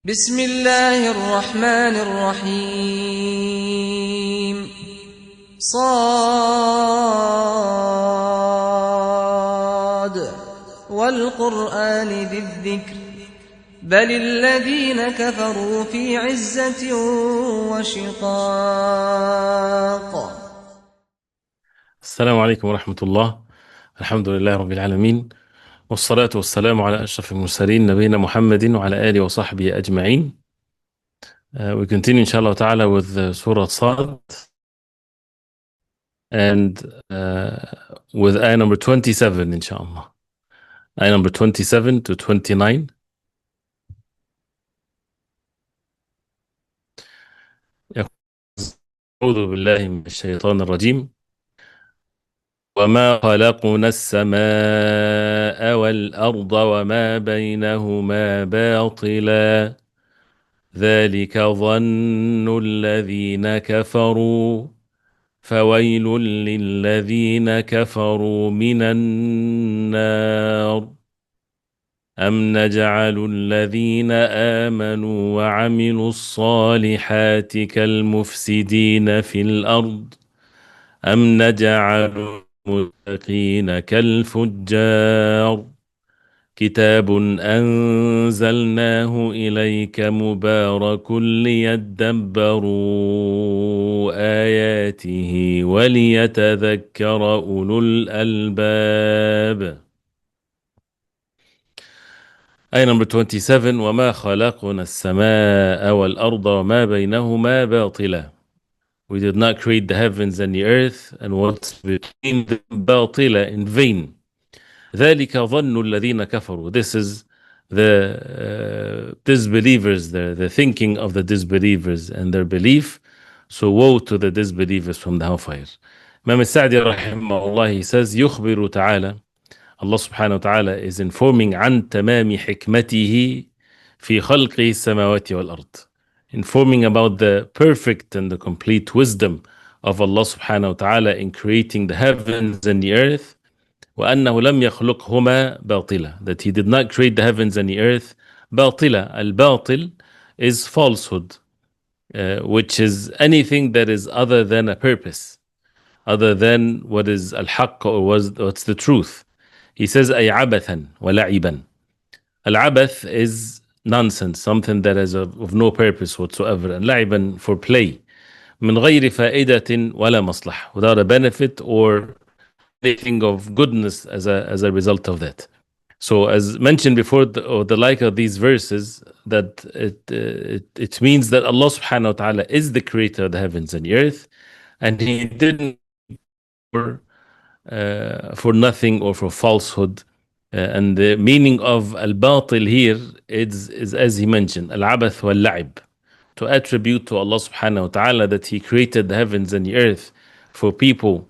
بسم الله الرحمن الرحيم صاد والقرآن ذي الذكر بل الذين كفروا في عزة وشقاق. السلام عليكم ورحمة الله. الحمد لله رب العالمين، والصلاة والسلام على أشرف المرسلين نبينا محمد وعلى آله وصحبه أجمعين. We continue inshallah ta'ala with Surah Sad and with ayah number 27 inshallah. Ayah number 27 to 29. أعوذ بالله من الشيطان الرجيم. وما خلقنا السماء والأرض وما بينهما باطلا ذلك ظن الذين كفروا فويل للذين كفروا من النار أم نجعل الذين آمنوا وعملوا الصالحات كالمفسدين في الأرض أم نجعل المتقين كالفجار كتاب أنزلناه إليك مبارك ليدبروا آياته وليتذكر أولو الألباب. آية number 27. وما خلقنا السماء والأرض وما بينهما باطلا. We did not create the heavens and the earth and what's between them باطلا, in vain. ذلك ظن الذين كفروا. This is the disbelievers, the thinking of the disbelievers and their belief. So woe to the disbelievers from the hellfire. Imam al-Sa'di rahimahullah, he says, يخبر تعالى, Allah subhanahu wa ta'ala is informing عن تمام حكمته في خلقه السماوات والأرض. Informing about the perfect and the complete wisdom of Allah subhanahu wa ta'ala in creating the heavens and the earth. وأنه لم يخلقهما باطلا, that he did not create the heavens and the earth باطلا. Al-batil is falsehood, which is anything that is other than a purpose, other than what is al-haqq or what's the truth. He says أي عبثا ولعبا. Al-abath is nonsense, something that is of no purpose whatsoever, and لعبا for play. من غير فائدة ولا مصلحة, without a benefit or anything of goodness as a result of that. So as mentioned before, the like of these verses, that it means that Allah subhanahu wa ta'ala is the creator of the heavens and the earth, and he didn't for nothing or for falsehood. And the meaning of al-batil here is as he mentioned, al-abath wal-la'ib, to attribute to Allah subhanahu wa ta'ala that he created the heavens and the earth for people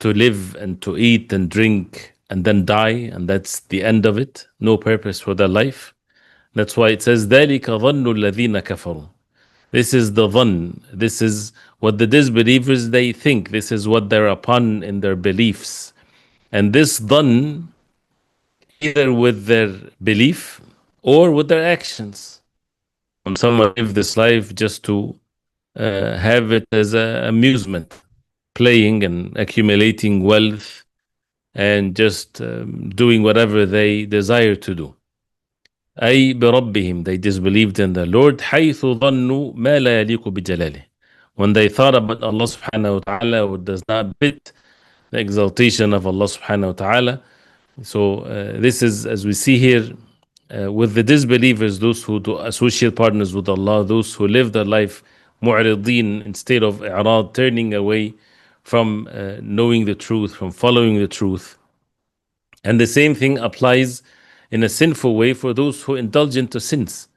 to live and to eat and drink and then die, and that's the end of it. No purpose for their life. That's why it says ذَلِكَ ظَنُّ الَّذِينَ كَفَرُوا. This is the dhann. This is what the disbelievers, they think. This is what they're upon in their beliefs. And this dhann, either with their belief or with their actions. When someone live this life just to have it as an amusement, playing and accumulating wealth and just doing whatever they desire to do. أي بربهم, they disbelieved in the Lord. حيث ظنوا ما لا يليق بجلاله, when they thought about Allah subhanahu wa ta'ala what does not fit the exaltation of Allah subhanahu wa ta'ala. So this is, as we see here, with the disbelievers, those who do associate partners with Allah, those who live their life mu'rideen, instead of i'rad, turning away from knowing the truth, from following the truth. And the same thing applies in a sinful way for those who indulge into sins,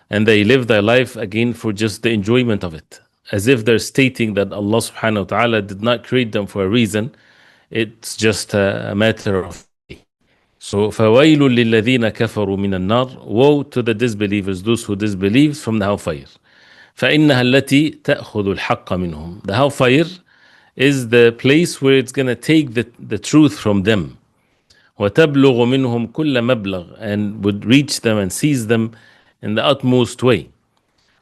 and they live their life again for just the enjoyment of it, as if they're stating that Allah subhanahu wa ta'ala did not create them for a reason. It's just a matter of. So فَوَيْلٌ لِلَّذِينَ كَفَرُوا مِنَ النَّارِ, woe to the disbelievers, those who disbelieve from the hellfire. فَإِنَّهَا الَّتِي تَأْخُذُ الْحَقَّ مِنْهُمْ. The hellfire is the place where it's going to take the truth from them. وَتَبْلُغُ مِنْهُمْ كُلَّ مَبْلَغ, and would reach them and seize them in the utmost way.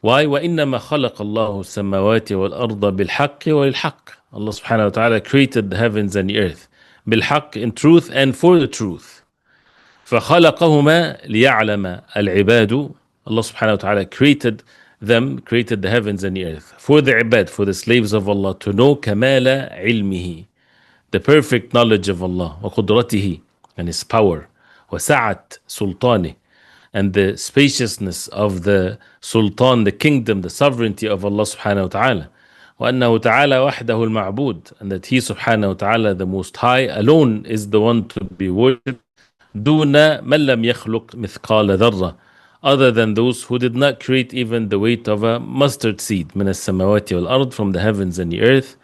Why? وَإِنَّمَا خَلَقَ اللَّهُ السَّمَاوَاتِ وَالْأَرْضَ بِالْحَقِّ وَلِلْحَقِّ. Allah subhanahu wa ta'ala created the heavens and the earth. بالحق, in truth and for the truth. فَخَلَقَهُمَا لِيَعْلَمَ الْعِبَادُ. Allah subhanahu wa ta'ala created them, created the heavens and the earth. For the ibad, for the slaves of Allah, to know كَمَالَ عِلْمِهِ, the perfect knowledge of Allah, وَقُدْرَتِهِ, and His power, وَسَعَةْ سُلْطَانِهِ, and the spaciousness of the sultan, the kingdom, the sovereignty of Allah subhanahu wa ta'ala. وأنه تعالى وحده المعبود, and that He subhanahu wa ta'ala, the Most High, alone is the one to be worshipped. دون من لم يخلق مثقال ذرة, other than those who did not create even the weight of a mustard seed. من السماوات والأرض, from the heavens and the earth.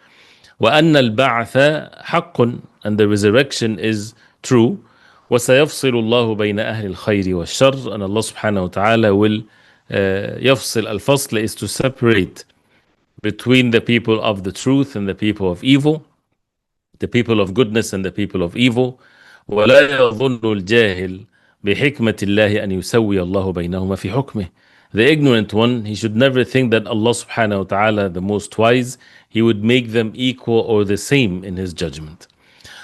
وأن البعث حق, and the resurrection is true. وسيفصل الله بين أهل الخير والشر, and Allah subhanahu wa ta'ala will يفصل. الفصل is to separate between the people of the truth and the people of evil, the people of goodness and the people of evil. ولا يظن الجاهل بحكمة الله أن يسوي الله بينهما في حكمه. The ignorant one, he should never think that Allah subhanahu wa ta'ala, the most wise, He would make them equal or the same in His judgment.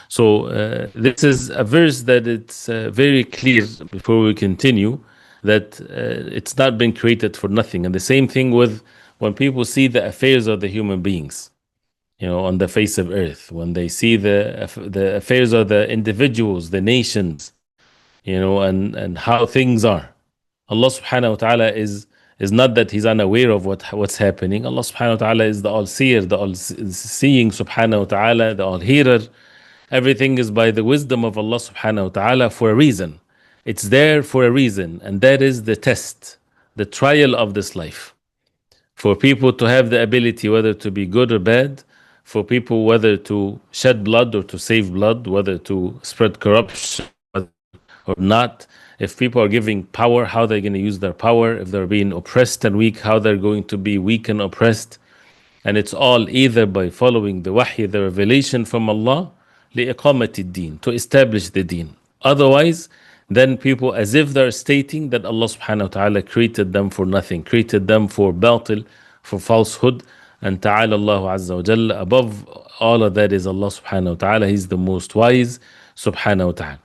So this is a verse that it's very clear, before we continue, that it's not been created for nothing. And the same thing with when people see the affairs of the human beings, on the face of earth, when they see the affairs of the individuals, the nations, and how things are. Allah subhanahu wa ta'ala is not that He's unaware of what's happening. Allah subhanahu wa ta'ala is the all-seer, the all-seeing subhanahu wa ta'ala, the all-hearer. Everything is by the wisdom of Allah subhanahu wa ta'ala for a reason. It's there for a reason, and that is the test, the trial of this life. For people to have the ability whether to be good or bad, for people whether to shed blood or to save blood, whether to spread corruption or not. If people are giving power, how they're going to use their power. If they're being oppressed and weak, how they're going to be weak and oppressed. And it's all either by following the wahy, the revelation from Allah, لإقامة الدين, to establish the deen. Otherwise, then people, as if they're stating that Allah subhanahu wa ta'ala created them for nothing, created them for batil, for falsehood. And ta'ala Allahu azza wa jalla, above all of that is Allah subhanahu wa ta'ala. He's the most wise subhanahu wa ta'ala.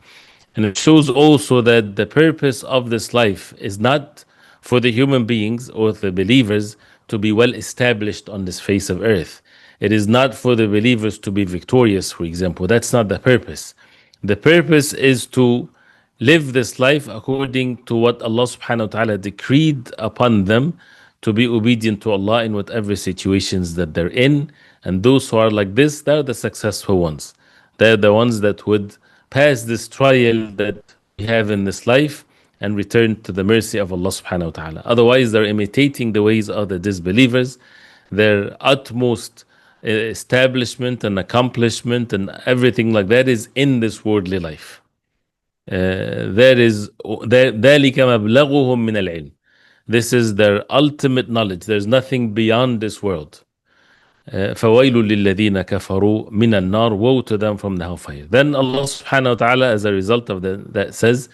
And it shows also that the purpose of this life is not for the human beings or the believers to be well established on this face of earth. It is not for the believers to be victorious, for example. That's not the purpose. The purpose is to live this life according to what Allah subhanahu wa ta'ala decreed upon them, to be obedient to Allah in whatever situations that they're in. And those who are like this, they're the successful ones. They're the ones that would pass this trial that we have in this life and return to the mercy of Allah subhanahu wa ta'ala. Otherwise, they're imitating the ways of the disbelievers. Their utmost establishment and accomplishment and everything like that is in this worldly life. There is ذَلِكَ مَبْلَغُهُم مِّنَ الْعِلْمِ. This is their ultimate knowledge. There's nothing beyond this world. فَوَيْلٌ لِلَّذِينَ كَفَرُوا مِنَ النَّارِ. Woe to them from the hellfire. Then Allah subhanahu wa ta'ala, as a result of that says,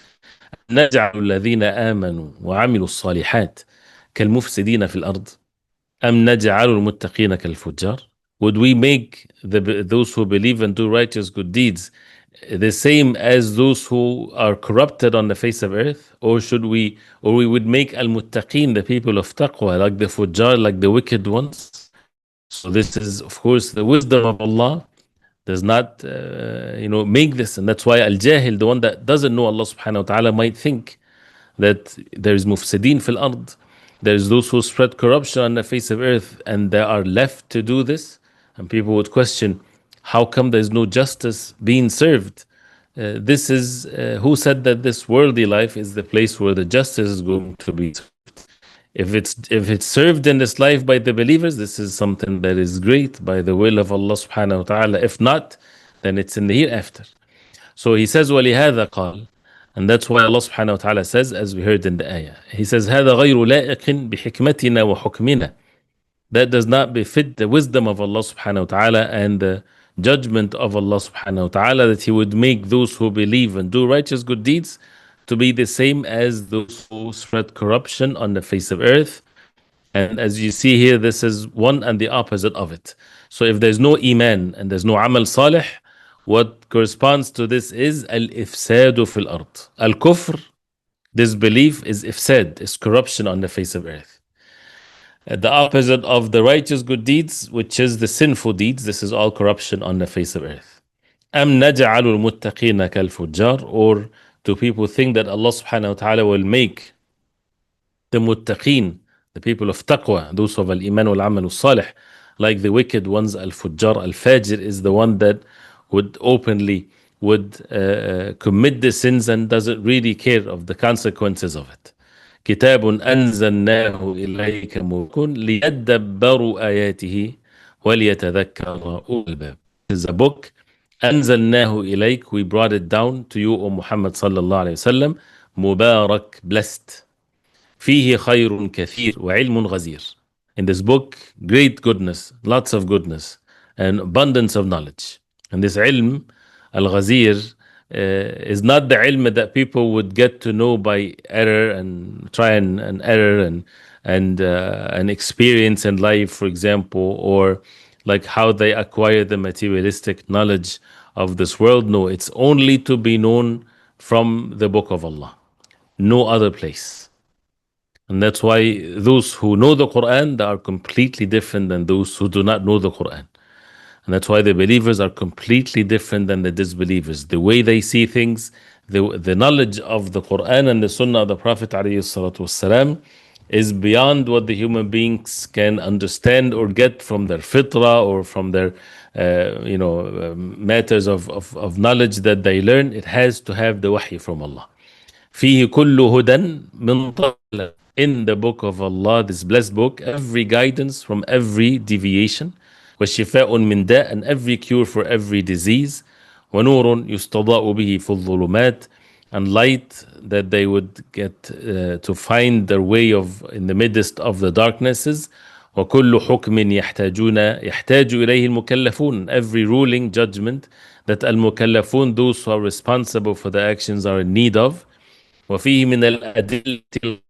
نَجْعَلُ الَّذِينَ آمَنُوا وَعَمِلُوا الصَّالِحَاتِ كَالْمُفْسِدِينَ فِي الْأَرْضِ أَمْ نَجْعَلُ الْمُتَّقِينَ كَالْفُجَّارِ. Would we make those who believe and do righteous good deeds the same as those who are corrupted on the face of earth? Or we would make al-muttaqeen, the people of taqwa, like the fujjar, like the wicked ones? So this is, of course, the wisdom of Allah does not, make this. And that's why al-jahil, the one that doesn't know Allah subhanahu wa ta'ala, might think that there is mufsideen fil ard. There's those who spread corruption on the face of earth, and they are left to do this. And people would question, how come there's no justice being served? This is who said that this worldly life is the place where the justice is going to be served. If it's served in this life by the believers, this is something that is great by the will of Allah subhanahu wa ta'ala. If not, then it's in the hereafter. So he says, وَلِهَذَا قَالَ. And that's why Allah subhanahu wa ta'ala says, as we heard in the ayah, He says, هَذَا غَيْرُ لَائِقٍ بِحِكْمَتِنَا وَحُكْمِنَا. That does not befit the wisdom of Allah subhanahu wa ta'ala and the judgment of Allah subhanahu wa ta'ala, that He would make those who believe and do righteous good deeds to be the same as those who spread corruption on the face of earth. And as you see here, this is one and the opposite of it. So if there's no iman and there's no amal salih, what corresponds to this is al-ifsadu fil ard. Al-kufr, disbelief, is ifsad, is corruption on the face of earth. The opposite of the righteous good deeds, which is the sinful deeds, this is all corruption on the face of earth. أم نجعل المتقين كالفجار, or do people think that Allah subhanahu wa ta'ala will make the muttaqeen, the people of taqwa, those of al-iman wal-amal al-salih, like the wicked ones? Al-fujjar, al-fajir is the one that would openly commit the sins and doesn't really care of the consequences of it. كتاب أنزلناه إليك مبارك ليدبروا آياته وليتذكر أولو الألباب. This is a book. أنزلناه إليك, we brought it down to you, O Muhammad sallallahu alayhi wa sallam. Mubarak, blessed. فيه خير كثير وعلم غزير. In this book, great goodness, lots of goodness, and abundance of knowledge. And this ilm, al-ghazir, is not the ilm that people would get to know by error and try and error and experience in life, for example, or like how they acquire the materialistic knowledge of this world. No, it's only to be known from the book of Allah, no other place. And that's why those who know the Quran, they are completely different than those who do not know the Quran. And that's why the believers are completely different than the disbelievers. The way they see things, the knowledge of the Quran and the Sunnah of the Prophet ﷺ is beyond what the human beings can understand or get from their fitrah or from their matters of knowledge that they learn. It has to have the wahy from Allah. فيه كل هدى من طلب. In the book of Allah, this blessed book, every guidance from every deviation, وشفاء من داء, and every cure for every disease, ونور يستضاء به في الظلمات, and light that they would get to find their way of in the midst of the darknesses. وكل حكم يحتاج إليه المكلفون, every ruling judgment that المكلفون, those who are responsible for the actions, are in need of. وفيه من الأدلة,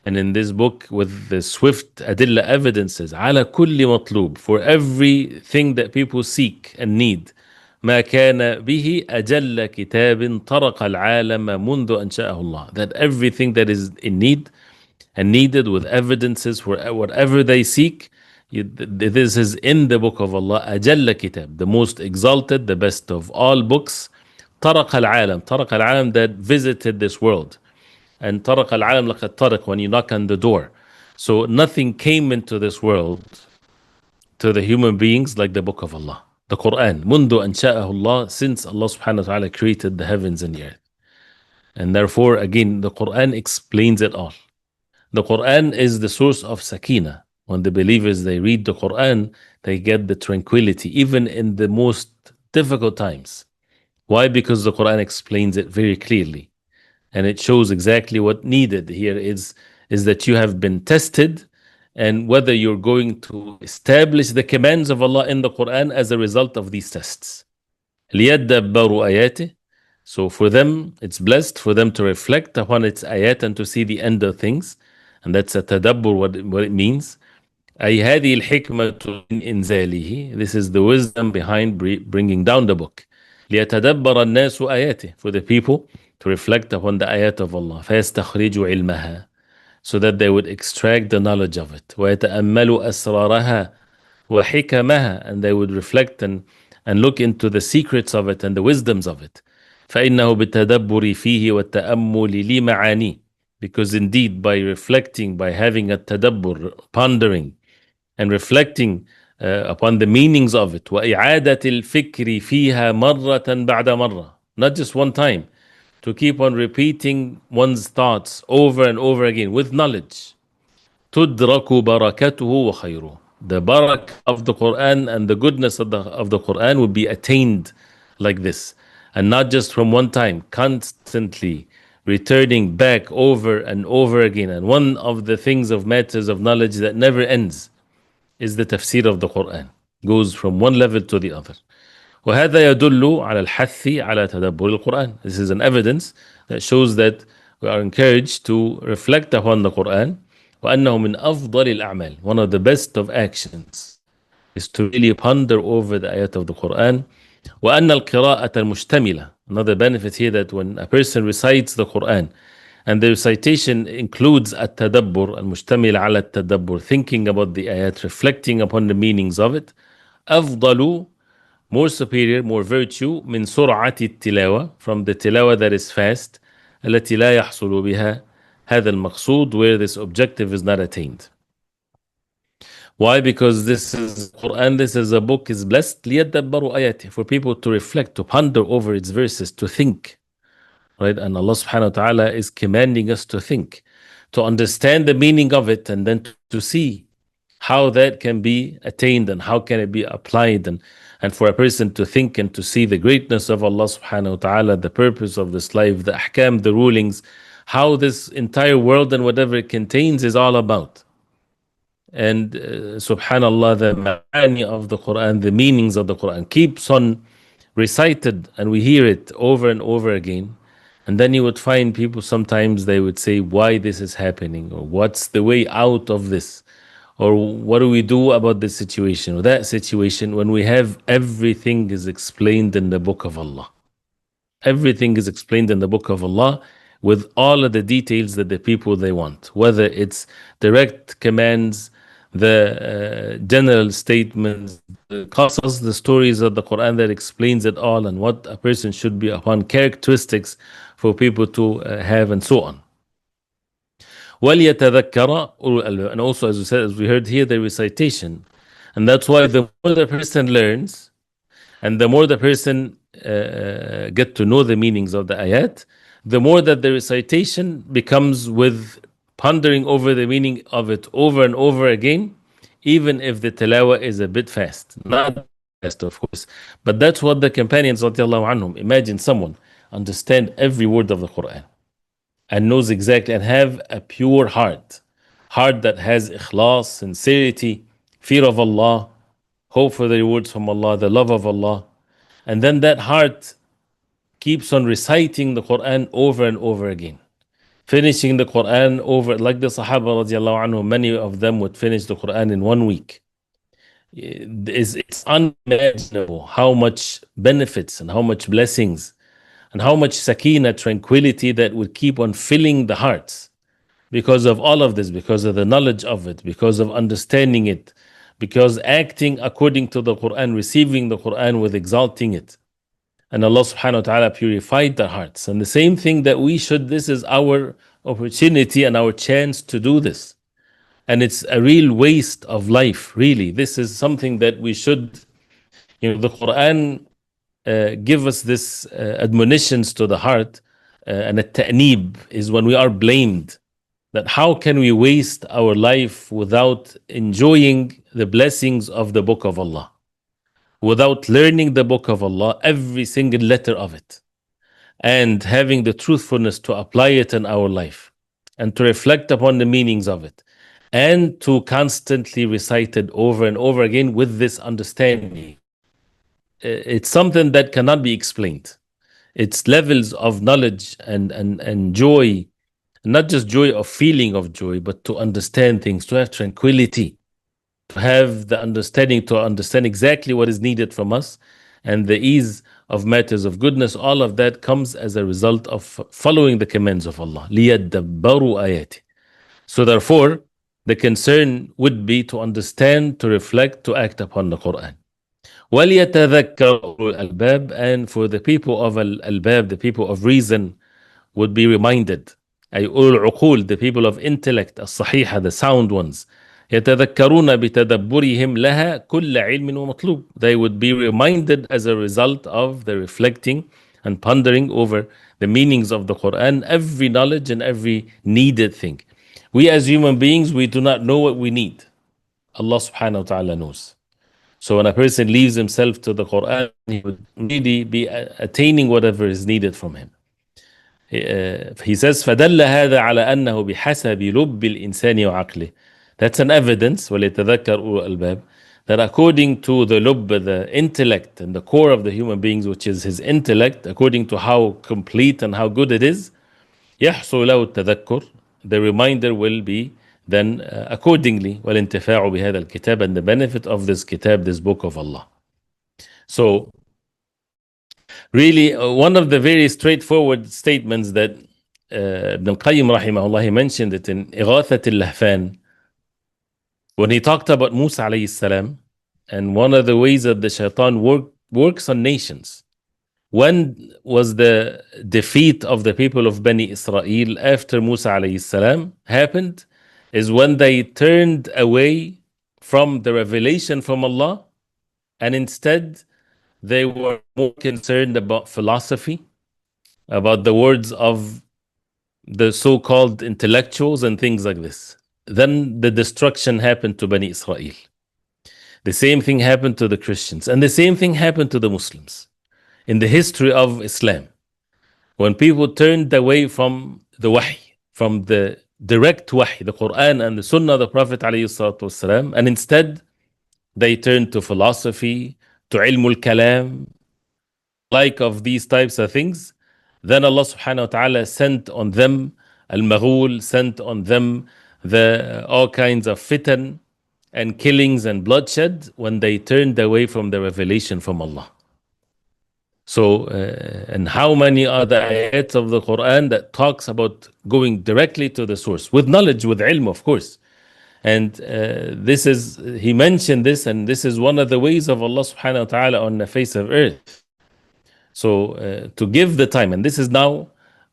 and in this book with the swift adilla evidences, على كل مطلوب, for everything that people seek and need. ما كان به أجل كتاب طرق العالم منذ أنشأه الله, that everything that is in need and needed with evidences for whatever they seek, this is in the book of Allah. أجل كتاب, the most exalted, the best of all books. طرق العالم, that visited this world. And طرق العالم لقد طرق, when you knock on the door. So nothing came into this world to the human beings like the book of Allah, the Quran. منذ أنشأه الله, since Allah subhanahu wa ta'ala created the heavens and the earth. And therefore, again, the Quran explains it all. The Quran is the source of sakina. When the believers, they read the Quran, they get the tranquility, even in the most difficult times. Why? Because the Quran explains it very clearly. And it shows exactly what needed here is that you have been tested, and whether you're going to establish the commands of Allah in the Quran as a result of these tests. لِيَدَّبَّرُوا آيَاتِهِ. So for them, it's blessed for them to reflect upon its ayat and to see the end of things. And that's a tadabbur, what it means. أي هذه الحكمة من إنزاله. This is the wisdom behind bringing down the book. ليتدبر الناس آياته, for the people to reflect upon the ayat of Allah. فيستخرجوا علمها, so that they would extract the knowledge of it. ويتأملوا أسرارها وحكمها, and they would reflect and look into the secrets of it and the wisdoms of it. فإنه بالتدبر فيه والتأمل لمعانيه, because indeed by reflecting, by having a tadabbur, pondering and reflecting upon the meanings of it, وإعادة الفكر فيها مرة بعد مرة, not just one time, to keep on repeating one's thoughts over and over again with knowledge. تدرك بركته وخيره. The barak of the Quran and the goodness of the Quran will be attained like this, and not just from one time, constantly returning back over and over again. And one of the things of matters of knowledge that never ends is the tafseer of the Quran. Goes from one level to the other. وهذا يدل على الحث على تدبر القرآن. This is an evidence that shows that we are encouraged to reflect upon the Quran. وأنه من أفضل الأعمال. One of the best of actions is to really ponder over the ayat of the Quran. وأن القراءة المشتملة. Another benefit here, that when a person recites the Quran and the recitation includes التدبر المشتمل على التدبر, thinking about the ayat, reflecting upon the meanings of it, أفضل, more superior, more virtue, من سرعة التلاوة, from the tilawa that is fast, التي لا يحصل بها هذا المقصود, where this objective is not attained. Why? Because this is Quran, this is a book, is blessed ليدبروا آياته, for people to reflect, to ponder over its verses, to think. Right? And Allah subhanahu wa ta'ala is commanding us to think, to understand the meaning of it, and then to see how that can be attained and how can it be applied, and for a person to think and to see the greatness of Allah subhanahu wa ta'ala, the purpose of this life, the ahkam, the rulings, how this entire world and whatever it contains is all about. And subhanallah, the ma'ani of the Quran, the meanings of the Quran keeps on recited, and we hear it over and over again. And then you would find people, sometimes they would say, why this is happening, or what's the way out of this, or what do we do about this situation or that situation, when we have everything is explained in the book of Allah. Everything is explained in the book of Allah with all of the details that the people they want, whether it's direct commands, the general statements, the qasas, the stories of the Quran that explains it all, and what a person should be upon, characteristics for people to have, and so on. وَلْيَتَذَكَّرَ أُولُو الْأَلْبَابِ. And also, as we said, as we heard here, the recitation. And that's why the more the person learns, and the more the person get to know the meanings of the ayat, the more that the recitation becomes with pondering over the meaning of it over and over again, even if the tilawah is a bit fast. Not fast, of course. But that's what the companions, radiallahu anhum, imagine someone understand every word of the Quran and knows exactly, and have a pure heart that has ikhlas, sincerity, fear of Allah, hope for the rewards from Allah, the love of Allah. And then that heart keeps on reciting the Quran over and over again, finishing the Quran over, like the Sahaba radiallahu anhu, many of them would finish the Quran in 1 week. It's unimaginable how much benefits and how much blessings and how much sakina, tranquility, that would keep on filling the hearts because of all of this, because of the knowledge of it, because of understanding it, because acting according to the Quran, receiving the Quran with exalting it. And Allah subhanahu wa ta'ala purified the hearts. And the same thing that we should, this is our opportunity and our chance to do this. And it's a real waste of life, really. This is something that we should, the Quran give us this admonitions to the heart, and a ta'neeb is when we are blamed, that how can we waste our life without enjoying the blessings of the book of Allah, without learning the book of Allah, every single letter of it, and having the truthfulness to apply it in our life, and to reflect upon the meanings of it, and to constantly recite it over and over again with this understanding. It's something that cannot be explained. It's levels of knowledge and joy, not just joy of feeling of joy, but to understand things, to have tranquility, to have the understanding, to understand exactly what is needed from us, and the ease of matters of goodness. All of that comes as a result of following the commands of Allah. لِيَدَّبَّرُوا آيَاتِ. So therefore, the concern would be to understand, to reflect, to act upon the Quran. وَلْيَتَذَكَّرُ أُولُو الْأَلْبَابِ. And for the people of al-albab, the people of reason, would be reminded. أي أولو العقول, the people of intellect, الصحيحة, the sound ones. يتذكرون بتدبرهم لها كل علم ومطلوب. They would be reminded as a result of the reflecting and pondering over the meanings of the Quran, every knowledge and every needed thing. We as human beings, we do not know what we need. Allah subhanahu wa ta'ala knows. So when a person leaves himself to the Quran, he would really be attaining whatever is needed from him. He says, فَدَلَّ هَذَا عَلَى أَنَّهُ بِحَسَبِ لُبِّ الْإِنسَانِ وَعَقْلِهِ. That's an evidence, وَلِيَتَذَكَّرْ أُولُو الْأَلْبَابِ, that according to the lubb, the intellect and the core of the human beings, which is his intellect, according to how complete and how good it is, يَحْصُلُ لَهُ التَّذَكُّرْ, the reminder will be then accordingly والانتفاع بهذا الكتاب, and the benefit of this kitab, this book of Allah. So really one of the very straightforward statements that Ibn al-Qayyim rahimahullah, he mentioned it in إغاثة اللهفان when he talked about Musa alayhi salam, and one of the ways that the shaitan works on nations. When was the defeat of the people of Bani Israel after Musa alayhi salam happened? Is when they turned away from the revelation from Allah, and instead they were more concerned about philosophy, about the words of the so-called intellectuals and things like this. Then the destruction happened to Bani Israel. The same thing happened to the Christians, and the same thing happened to the Muslims in the history of Islam. When people turned away from the wahy, from the direct wahy, the Quran and the Sunnah of the Prophet ﷺ, and instead they turned to philosophy, to ilmul kalam, like of these types of things, then Allah subhanahu wa ta'ala sent on them al-maghul, sent on them the all kinds of fitan and killings and bloodshed when they turned away from the revelation from Allah. So, and how many are the ayats of the Quran that talks about going directly to the source, with knowledge, with ilm, of course. And this is, he mentioned this, and this is one of the ways of Allah subhanahu wa ta'ala on the face of earth. So to give the time, and this is now,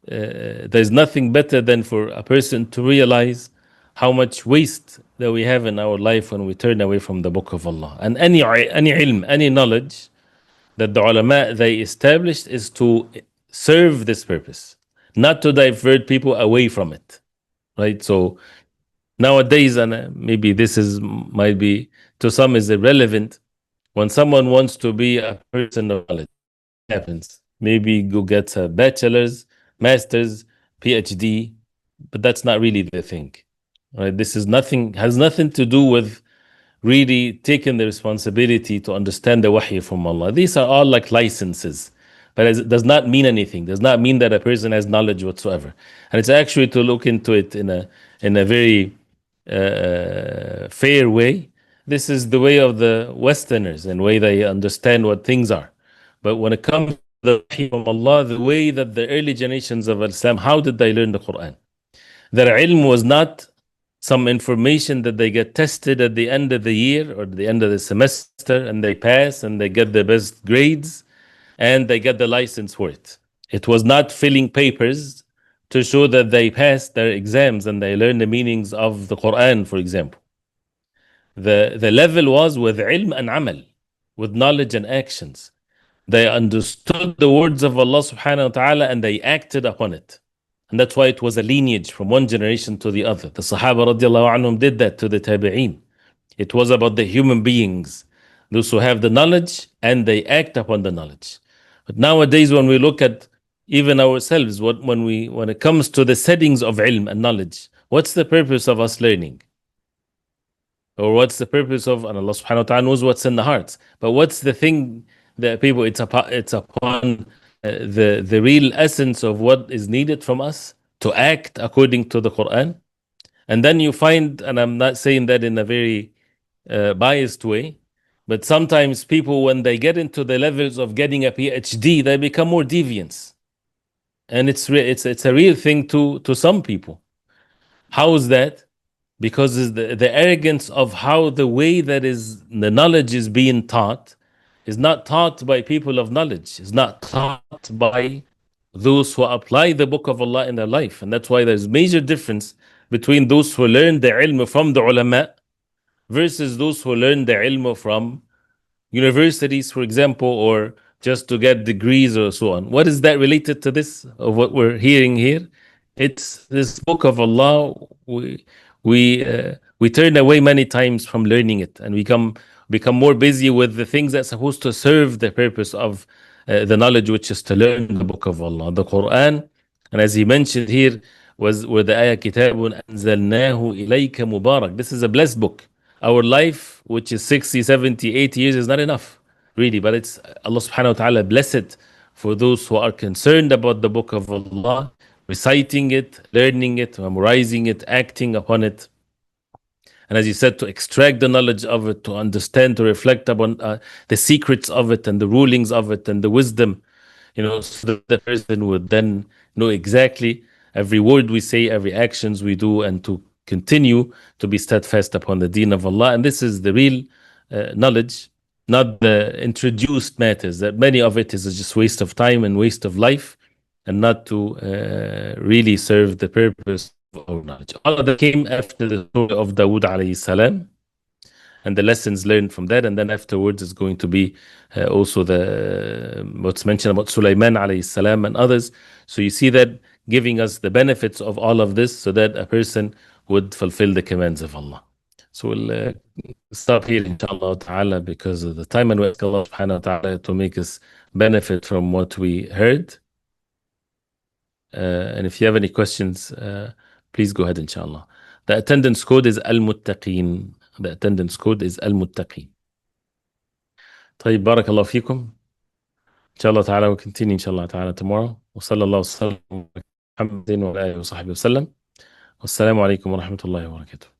there's nothing better than for a person to realize how much waste that we have in our life when we turn away from the book of Allah. And any ilm, any knowledge that the ulama they established is to serve this purpose, not to divert people away from it, right? So nowadays, and maybe this is might be to some is irrelevant, when someone wants to be a person of knowledge, it happens. Maybe go get a bachelor's, master's, PhD, but that's not really the thing, right? This is has nothing to do with really taking the responsibility to understand the wahy from Allah. These are all like licenses, but it does not mean anything. Does not mean that a person has knowledge whatsoever. And it's actually to look into it in a very fair way. This is the way of the Westerners and way they understand what things are. But when it comes to the wahy from Allah, the way that the early generations of Islam, how did they learn the Quran? Their ilm was not some information that they get tested at the end of the year or the end of the semester, and they pass and they get the best grades and they get the license for it. It was not filling papers to show that they passed their exams and they learned the meanings of the Quran, for example. The level was with ilm and amal, with knowledge and actions. They understood the words of Allah subhanahu wa ta'ala and they acted upon it. And that's why it was a lineage from one generation to the other. The Sahaba radiallahu anhum did that to the Tabi'een. It was about the human beings, those who have the knowledge and they act upon the knowledge. But nowadays, when we look at even ourselves, when it comes to the settings of ilm and knowledge, what's the purpose of us learning? Or what's the purpose of, and Allah subhanahu wa ta'ala knows what's in the hearts, but what's the thing that people, it's upon the real essence of what is needed from us to act according to the Quran. And then you find, and I'm not saying that in a very biased way, but sometimes people, when they get into the levels of getting a PhD, they become more deviants. And it's a real thing to some people. How is that? Because it's the arrogance of how the way that is the knowledge is being taught is not taught by people of knowledge. It's not taught by those who apply the book of Allah in their life. And that's why there's major difference between those who learn the ilm from the ulama versus those who learn the ilm from universities, for example, or just to get degrees or so on. What is that related to this, of what we're hearing here? It's this book of Allah. We turn away many times from learning it, and become more busy with the things that's supposed to serve the purpose of the knowledge, which is to learn the book of Allah, the Quran. And as he mentioned here, was with the ayah, Kitabun anzalnahu ilayka mubarak. This is a blessed book. Our life, which is 60, 70, 80 years, is not enough, really. But it's Allah subhanahu wa ta'ala bless it for those who are concerned about the book of Allah, reciting it, learning it, memorizing it, acting upon it. And as you said, to extract the knowledge of it, to understand, to reflect upon the secrets of it and the rulings of it and the wisdom, so that the person would then know exactly every word we say, every actions we do, and to continue to be steadfast upon the deen of Allah. And this is the real knowledge, not the introduced matters, that many of it is just waste of time and waste of life, and not to really serve the purpose of our knowledge. All of that came after the story of Dawood alayhi salam and the lessons learned from that. And then afterwards is going to be also the what's mentioned about Sulaiman alayhi salam and others. So you see that giving us the benefits of all of this so that a person would fulfill the commands of Allah. So we'll stop here, inshallah ta'ala, because of the time, and we ask Allah subhanahu wa ta'ala to make us benefit from what we heard. And if you have any questions, please go ahead, inshallah. The attendance code is Al-Muttaqeen. The attendance code is Al-Muttaqeen. طيب, بارك الله فيكم. Inshallah ta'ala, we'll continue inshallah ta'ala tomorrow. وصلى الله وسلم على محمد وعلى آله وصحبه وسلم. والسلام عليكم ورحمة الله وبركاته.